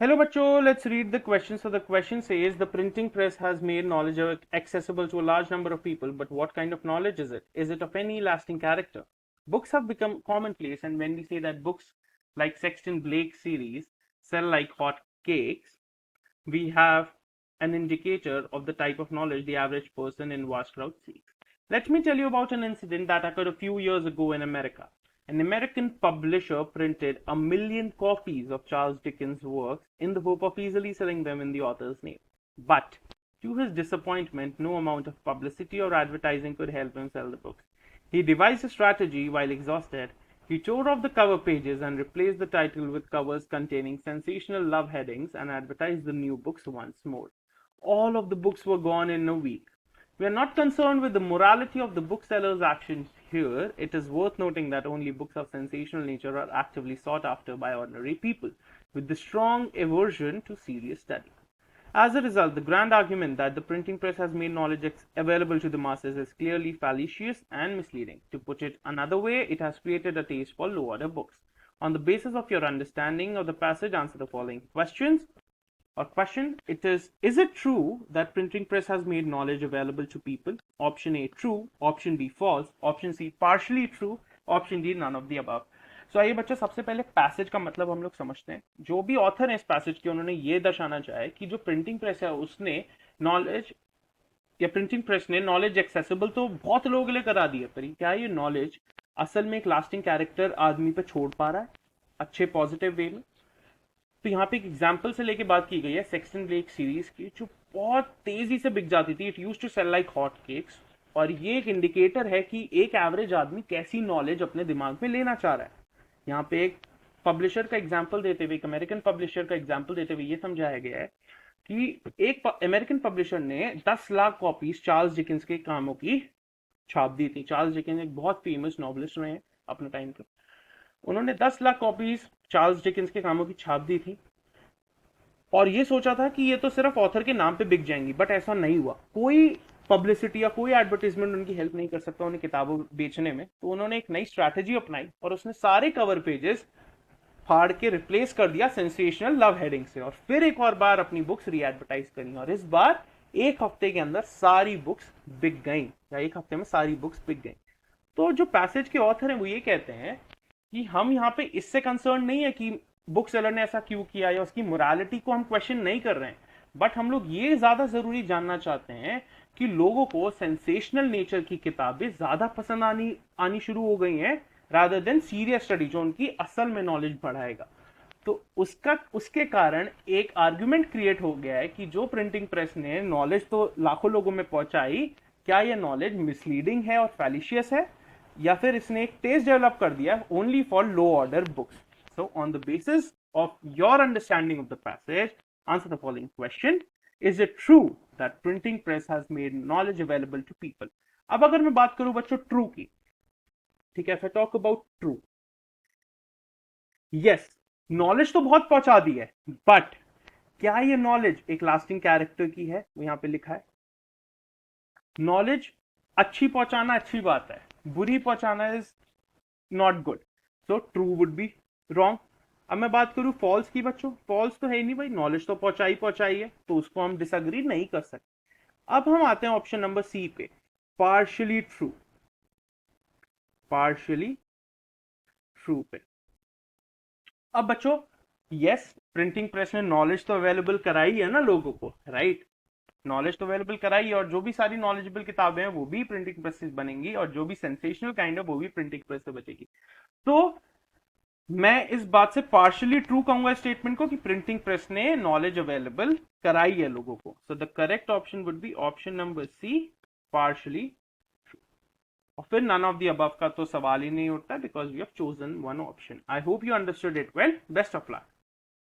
Hello, Bacho. Let's read the question. So the question says the printing press has made knowledge accessible to a large number of people, but what kind of knowledge is it? Is it of any lasting character? Books have become commonplace, and when we say that books like Sexton Blake series sell like hot cakes, we have an indicator of the type of knowledge the average person in vast crowd seeks. Let me tell you about an incident that occurred a few years ago in America. An American publisher printed 1 million copies of Charles Dickens' works in the hope of easily selling them in the author's name. But, to his disappointment, no amount of publicity or advertising could help him sell the books. He devised a strategy while exhausted. He tore off the cover pages and replaced the title with covers containing sensational love headings and advertised the new books once more. All of the books were gone in a week. We are not concerned with the morality of the bookseller's actions here. It is worth noting that only books of sensational nature are actively sought after by ordinary people, with the strong aversion to serious study. As a result, the grand argument that the printing press has made knowledge available to the masses is clearly fallacious and misleading. To put it another way, it has created a taste for low order books. On the basis of your understanding of the passage, answer the following questions or question. Is it true that printing press has made knowledge available to people? Option A, true. Option B, false. Option C, partially true. Option D, none of the above. सो आइए बच्चों, सबसे पहले passage का मतलब हम लोग समझते हैं. जो भी ऑथर है इस पैसेज के, उन्होंने ये दर्शाना चाहा है कि जो प्रिंटिंग प्रेस है उसने नॉलेज या प्रिंटिंग प्रेस ने नॉलेज एक्सेसिबल तो बहुत लोगों के लिए करा दी है, पर क्या ये नॉलेज असल में एक लास्टिंग कैरेक्टर आदमी पे छोड़ पा रहा है अच्छे पॉजिटिव वे में? तो यहाँ पे एक एग्जाम्पल से लेके बात की गई है सेक्सन ब्लेक सीरीज की, जो बहुत तेजी से बिक जाती थी. It use to sell like hot cakes. और ये एक इंडिकेटर है कि एक एवरेज आदमी कैसी नॉलेज अपने दिमाग में लेना चाह रहा है. यहाँ पे एक पब्लिशर का एग्जाम्पल देते हुए, एक अमेरिकन पब्लिशर का एग्जाम्पल देते हुए ये समझाया गया है कि एक अमेरिकन पब्लिशर ने 10 लाख कॉपीज चार्ल्स डिकेंस के कामों की छाप दी थी. चार्ल्स डिकेंस एक बहुत फेमस नॉवलिस्ट रहे हैं अपने टाइम के. उन्होंने 10 लाख कॉपीज चार्ल्स डिकेंस के कामों की छाप दी थी और ये सोचा था कि ये तो सिर्फ ऑथर के नाम पे बिक जाएंगी, बट ऐसा नहीं हुआ. कोई पब्लिसिटी या कोई एडवर्टीजमेंट उनकी हेल्प नहीं कर सकता उन्हें किताबों बेचने में. तो उन्होंने एक नई स्ट्रैटेजी अपनाई और उसने सारे कवर पेजेस फाड़ के रिप्लेस कर दिया सेंसेशनल लव हेडिंग से, और फिर एक और बार अपनी बुक्स री एडवर्टाइज करी, और इस बार एक हफ्ते के अंदर सारी बुक्स बिक गई, या एक हफ्ते में सारी बुक्स बिक गई. तो जो पैसेज के ऑथर हैं वो ये कहते हैं कि हम यहाँ पे इससे कंसर्न नहीं है कि बुक सेलर ने ऐसा क्यों किया या उसकी मोरालिटी को हम क्वेश्चन नहीं कर रहे हैं, बट हम लोग ये ज्यादा जरूरी जानना चाहते हैं कि लोगों को सेंसेशनल नेचर की किताबें ज्यादा पसंद आनी शुरू हो गई हैं रादर देन सीरियस स्टडी जो उनकी असल में नॉलेज बढ़ाएगा. तो उसके कारण एक आर्ग्यूमेंट क्रिएट हो गया है कि जो प्रिंटिंग प्रेस ने नॉलेज तो लाखों लोगों में पहुंचाई, क्या यह नॉलेज मिसलीडिंग है और फैलिशियस है, या फिर इसने एक टेस्ट डेवलप कर दिया only for low order books. So on the basis of your understanding of the passage, answer the following question. Is it true that printing press has made knowledge available to people? अब अगर मैं बात करूं बच्चों true की, ठीक है, if I talk about true, yes, knowledge तो बहुत पहुंचा दी है, बट क्या ये नॉलेज एक लास्टिंग कैरेक्टर की है? वो यहां पे लिखा है. नॉलेज अच्छी पहुंचाना अच्छी बात है, बुरी पहुंचाना is not good. So true would be wrong. अब मैं बात करूं फॉल्स की बच्चों, फॉल्स तो है ही नहीं भाई, नॉलेज तो पहुंचाई है, तो उसको हम डिसअग्री नहीं कर सकते. अब हम आते हैं ऑप्शन नंबर सी पे, पार्शियली ट्रू. पार्शियली ट्रू पे. अब बच्चों, यस, प्रिंटिंग प्रेस ने नॉलेज तो अवेलेबल कराई है ना लोगों को, राइट? नॉलेज तो अवेलेबल कराई, और जो भी सारी नॉलेजेबल किताबें हैं वो भी प्रिंटिंग प्रेस से बनेंगी, और जो भी सेंसेशनल काइंड है वो भी प्रिंटिंग प्रेस से बचेगी. तो मैं इस बात से पार्शियली ट्रू कहूंगा स्टेटमेंट को कि प्रिंटिंग प्रेस ने नॉलेज अवेलेबल कराई है लोगों को. So the correct option would be option number C, partially true. और फिर नन ऑफ द अबव का तो सवाल ही नहीं उठता because we have chosen one option. I hope you understood it well. Best of luck.